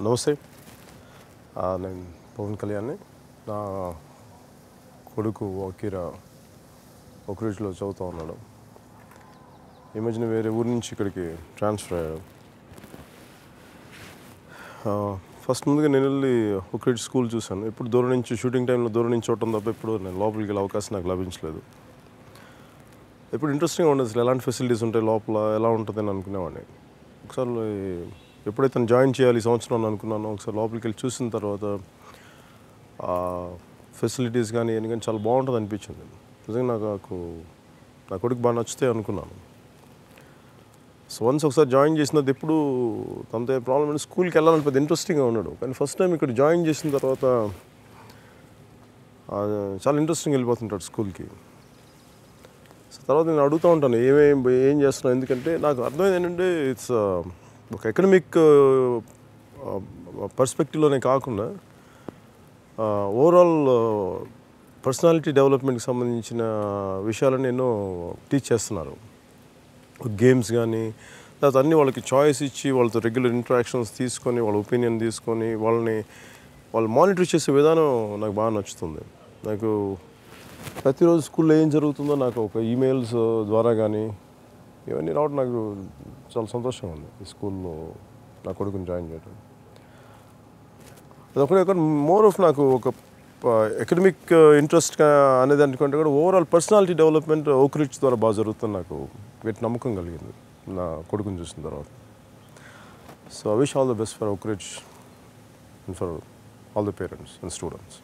నమస్తే. నేను పవన్ కళ్యాణ్‌ని. నా కొడుకు వకీరా ఓక్రిడ్జ్‌లో చదువుతూ ఉన్నాడు. ఈ మధ్యన వేరే ఊరి నుంచి ఇక్కడికి ట్రాన్స్ఫర్ అయ్యాడు. ఫస్ట్ ముందుగా నేను వెళ్ళి ఓక్రిడ్జ్ స్కూల్ చూశాను. ఎప్పుడు దూరం నుంచి షూటింగ్ టైంలో దూరం నుంచి చూడటం తప్ప ఎప్పుడు నేను లోపలికి వెళ్ళే అవకాశం నాకు లభించలేదు. ఎప్పుడు ఇంట్రెస్టింగ్గా ఉండేది. అసలు ఎలాంటి ఫెసిలిటీస్ ఉంటాయి లోపల, ఎలా ఉంటుందని అనుకునేవాడిని. ఒకసారి ఎప్పుడైతే తను జాయిన్ చేయాలి ఈ సంవత్సరం అని అనుకున్నానో, ఒకసారి లోపలికి వెళ్ళి చూసిన తర్వాత ఫెసిలిటీస్ కానీ ఇవన్నీ కానీ చాలా బాగుంటుంది అనిపించింది. నిజంగా నాకు నా కొడుకు బాగా నచ్చుతాయి అనుకున్నాను. సో వన్స్ ఒకసారి జాయిన్ చేసినది ఎప్పుడు తనతో ప్రాబ్లం అంటే స్కూల్కి వెళ్ళాలని పెద్ద ఇంట్రెస్టింగ్గా ఉన్నాడు. కానీ ఫస్ట్ టైం ఇక్కడ జాయిన్ చేసిన తర్వాత చాలా ఇంట్రెస్టింగ్ వెళ్ళిపోతుంటాడు స్కూల్కి. సో తర్వాత నేను అడుగుతూ ఉంటాను ఏం చేస్తున్నాను, ఎందుకంటే నాకు అర్థమైంది ఏంటంటే ఇట్స్ ఒక ఎకడమిక్ పర్స్పెక్టివ్లోనే కాకుండా ఓవరాల్ పర్సనాలిటీ డెవలప్మెంట్కి సంబంధించిన విషయాలను ఎన్నో టీచ్ చేస్తున్నారు. గేమ్స్ కానీ తర్వాత అన్నీ వాళ్ళకి చాయిస్ ఇచ్చి వాళ్ళతో రెగ్యులర్ ఇంటరాక్షన్స్ తీసుకొని వాళ్ళ ఒపీనియన్ తీసుకొని వాళ్ళు మానిటర్ చేసే విధానం నాకు బాగా నచ్చుతుంది. నాకు ప్రతిరోజు స్కూల్లో ఏం జరుగుతుందో నాకు ఒక ఈమెయిల్స్ ద్వారా కానీ ఇవన్నీ రావడం నాకు చాలా సంతోషంగా ఉంది. ఈ స్కూల్లో నా కొడుకుని జాయిన్ చేయడం అదొక మోర్ ఆఫ్ నాకు ఒక ఎకడమిక్ ఇంట్రెస్ట్ అనేది అనుకుంటే కూడా ఓవరాల్ పర్సనాలిటీ డెవలప్మెంట్ ఓక్రిడ్జ్ ద్వారా బాగా జరుగుతుంది. నాకు వీటి నమ్మకం కలిగింది నా కొడుకుని చూసిన తర్వాత. So I wish all the best for Oakridge and for all the parents and students.